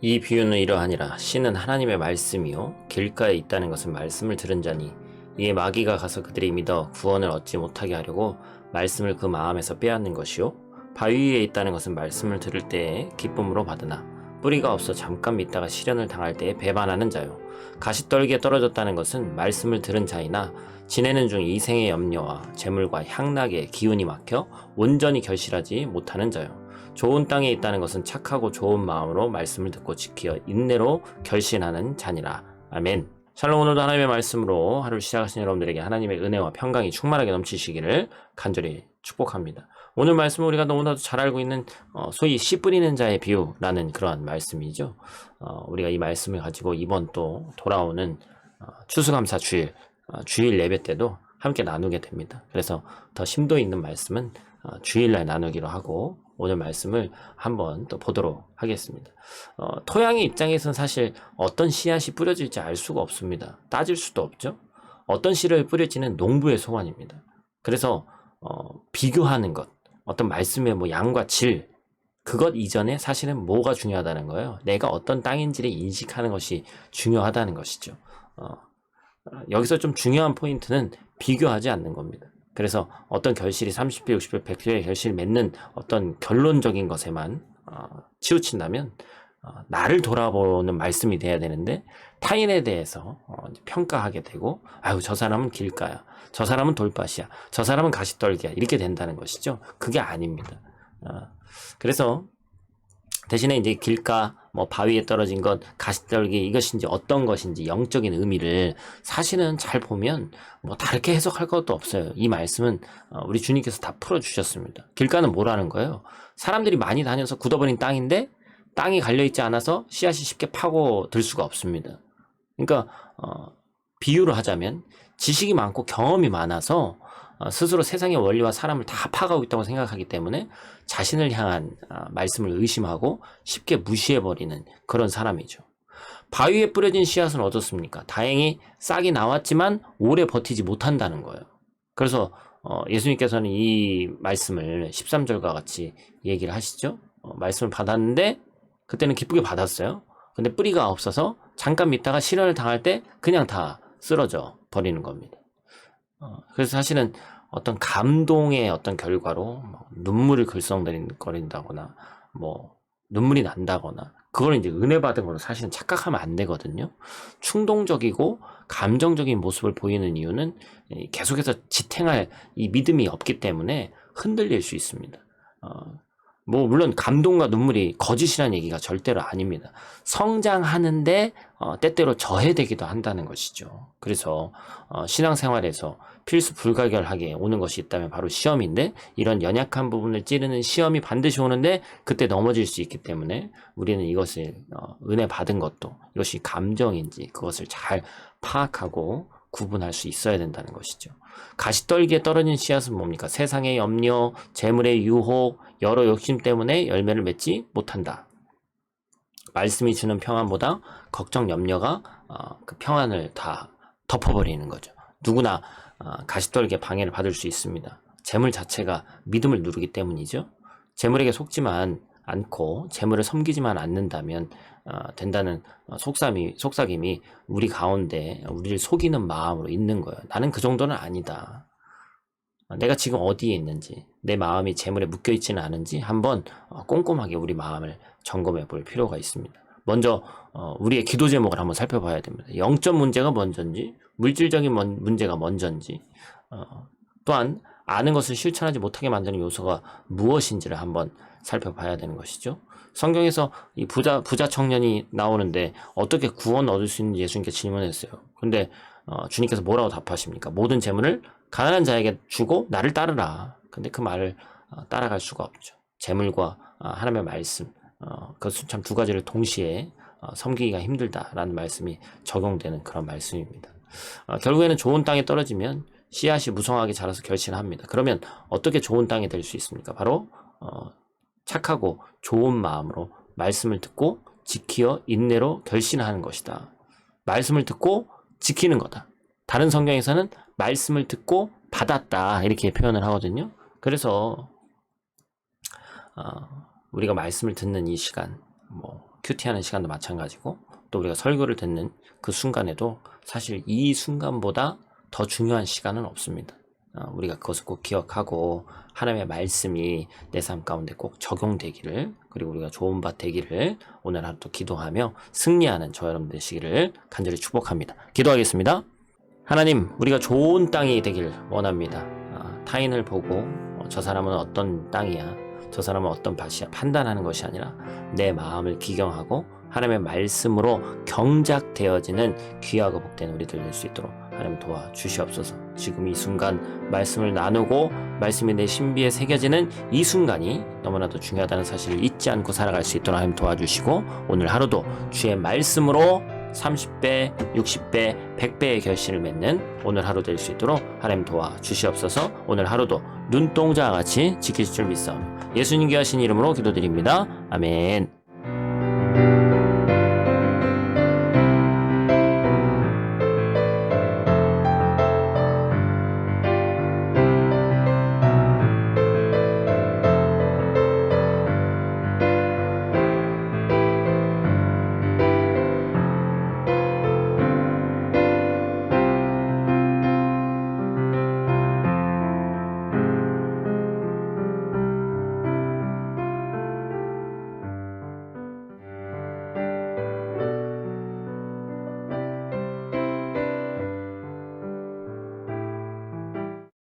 이 비유는 이러하니라. 씨는 하나님의 말씀이요 길가에 있다는 것은 말씀을 들은 자니 이에 마귀가 가서 그들이 믿어 구원을 얻지 못하게 하려고 말씀을 그 마음에서 빼앗는 것이요 바위 위에 있다는 것은 말씀을 들을 때에 기쁨으로 받으나 뿌리가 없어 잠깐 믿다가 시련을 당할 때에 배반하는 자요 가시떨기에 떨어졌다는 것은 말씀을 들은 자이나 지내는 중 이생의 염려와 재물과 향락에 기운이 막혀 온전히 결실하지 못하는 자요 좋은 땅에 있다는 것은 착하고 좋은 마음으로 말씀을 듣고 지키어 인내로 결신하는 자니라. 아멘. 샬롬. 오늘도 하나님의 말씀으로 하루를 시작하신 여러분들에게 하나님의 은혜와 평강이 충만하게 넘치시기를 간절히 축복합니다. 오늘 말씀은 우리가 너무나도 잘 알고 있는 소위 씨 뿌리는 자의 비유라는 그러한 말씀이죠. 우리가 이 말씀을 가지고 이번 또 돌아오는 추수감사 주일 주일 예배 때도 함께 나누게 됩니다. 그래서 더 심도 있는 말씀은 주일날 나누기로 하고 오늘 말씀을 한번 또 보도록 하겠습니다. 토양의 입장에서는 사실 어떤 씨앗이 뿌려질지 알 수가 없습니다. 따질 수도 없죠. 어떤 씨를 뿌릴지는 농부의 소관입니다. 그래서 비교하는 것, 어떤 말씀의 뭐 양과 질, 그것 이전에 사실은 뭐가 중요하다는 거예요. 내가 어떤 땅인지를 인식하는 것이 중요하다는 것이죠. 여기서 좀 중요한 포인트는 비교하지 않는 겁니다. 그래서 어떤 결실이 30배, 60배, 100배의 결실을 맺는 어떤 결론적인 것에만 치우친다면 나를 돌아보는 말씀이 돼야 되는데 타인에 대해서 평가하게 되고 아유 저 사람은 길가야, 저 사람은 돌밭이야, 저 사람은 가시떨기야 이렇게 된다는 것이죠. 그게 아닙니다. 그래서 대신에 이제 길가, 뭐 바위에 떨어진 것, 가시떨기 이것인지 어떤 것인지 영적인 의미를 사실은 잘 보면 뭐 다르게 해석할 것도 없어요. 이 말씀은 우리 주님께서 다 풀어주셨습니다. 길가는 뭐라는 거예요? 사람들이 많이 다녀서 굳어버린 땅인데 땅이 갈려있지 않아서 씨앗이 쉽게 파고들 수가 없습니다. 그러니까 비유를 하자면 지식이 많고 경험이 많아서 스스로 세상의 원리와 사람을 다 파악하고 있다고 생각하기 때문에 자신을 향한 말씀을 의심하고 쉽게 무시해버리는 그런 사람이죠. 바위에 뿌려진 씨앗은 어떻습니까? 다행히 싹이 나왔지만 오래 버티지 못한다는 거예요. 그래서 예수님께서는 이 말씀을 13절과 같이 얘기를 하시죠. 말씀을 받았는데 그때는 기쁘게 받았어요. 근데 뿌리가 없어서 잠깐 믿다가 시련을 당할 때 그냥 다 쓰러져 버리는 겁니다. 그래서 사실은 어떤 감동의 어떤 결과로 눈물을 글썽거린다거나 뭐 눈물이 난다거나 그걸 이제 은혜 받은 걸로 사실은 착각하면 안 되거든요. 충동적이고 감정적인 모습을 보이는 이유는 계속해서 지탱할 이 믿음이 없기 때문에 흔들릴 수 있습니다. 뭐 물론 감동과 눈물이 거짓이라는 얘기가 절대로 아닙니다. 성장하는데 때때로 저해되기도 한다는 것이죠. 그래서 신앙생활에서 필수 불가결하게 오는 것이 있다면 바로 시험인데 이런 연약한 부분을 찌르는 시험이 반드시 오는데 그때 넘어질 수 있기 때문에 우리는 이것을 은혜 받은 것도 이것이 감정인지 그것을 잘 파악하고 구분할 수 있어야 된다는 것이죠. 가시떨기에 떨어진 씨앗은 뭡니까? 세상의 염려, 재물의 유혹, 여러 욕심 때문에 열매를 맺지 못한다. 말씀이 주는 평안보다 걱정, 염려가 그 평안을 다 덮어버리는 거죠. 누구나 가시떨기에 방해를 받을 수 있습니다. 재물 자체가 믿음을 누르기 때문이죠. 재물에게 속지만 않고 재물을 섬기지만 않는다면 된다는 속삭임이 우리 가운데 우리를 속이는 마음으로 있는 거예요. 나는 그 정도는 아니다. 내가 지금 어디에 있는지, 내 마음이 재물에 묶여있지는 않은지 한번 꼼꼼하게 우리 마음을 점검해 볼 필요가 있습니다. 먼저 우리의 기도 제목을 한번 살펴봐야 됩니다. 영적 문제가 먼저인지 물질적인 문제가 먼저인지 또한 아는 것을 실천하지 못하게 만드는 요소가 무엇인지를 한번 살펴봐야 되는 것이죠. 성경에서 이 부자 청년이 나오는데 어떻게 구원 얻을 수 있는지 예수님께 질문했어요. 근데 주님께서 뭐라고 답하십니까? 모든 재물을 가난한 자에게 주고 나를 따르라. 근데 그 말을 따라갈 수가 없죠. 재물과 하나님의 말씀, 그것은 참 두 가지를 동시에 섬기기가 힘들다라는 말씀이 적용되는 그런 말씀입니다. 결국에는 좋은 땅에 떨어지면 씨앗이 무성하게 자라서 결실합니다. 그러면 어떻게 좋은 땅이 될 수 있습니까? 바로 착하고 좋은 마음으로 말씀을 듣고 지키어 인내로 결신하는 것이다. 말씀을 듣고 지키는 거다. 다른 성경에서는 말씀을 듣고 받았다 이렇게 표현을 하거든요. 그래서 우리가 말씀을 듣는 이 시간, 뭐 큐티하는 시간도 마찬가지고, 또 우리가 설교를 듣는 그 순간에도 사실 이 순간보다 더 중요한 시간은 없습니다. 우리가 그것을 꼭 기억하고 하나님의 말씀이 내 삶 가운데 꼭 적용되기를, 그리고 우리가 좋은 바 되기를 오늘 하루 또 기도하며 승리하는 저 여러분 되시기를 간절히 축복합니다. 기도하겠습니다. 하나님, 우리가 좋은 땅이 되길 원합니다. 타인을 보고 저 사람은 어떤 땅이야, 저 사람은 어떤 밭이야 판단하는 것이 아니라 내 마음을 기경하고 하나님의 말씀으로 경작되어지는 귀하고 복된 우리들 될 수 있도록 하나님 도와주시옵소서. 지금 이 순간 말씀을 나누고 말씀이 내 신비에 새겨지는 이 순간이 너무나도 중요하다는 사실을 잊지 않고 살아갈 수 있도록 하나님 도와주시고, 오늘 하루도 주의 말씀으로 30배, 60배, 100배의 결실을 맺는 오늘 하루 될 수 있도록 하나님 도와주시옵소서. 오늘 하루도 눈동자와 같이 지키실 줄 믿사오며 예수님 귀하신 이름으로 기도드립니다. 아멘.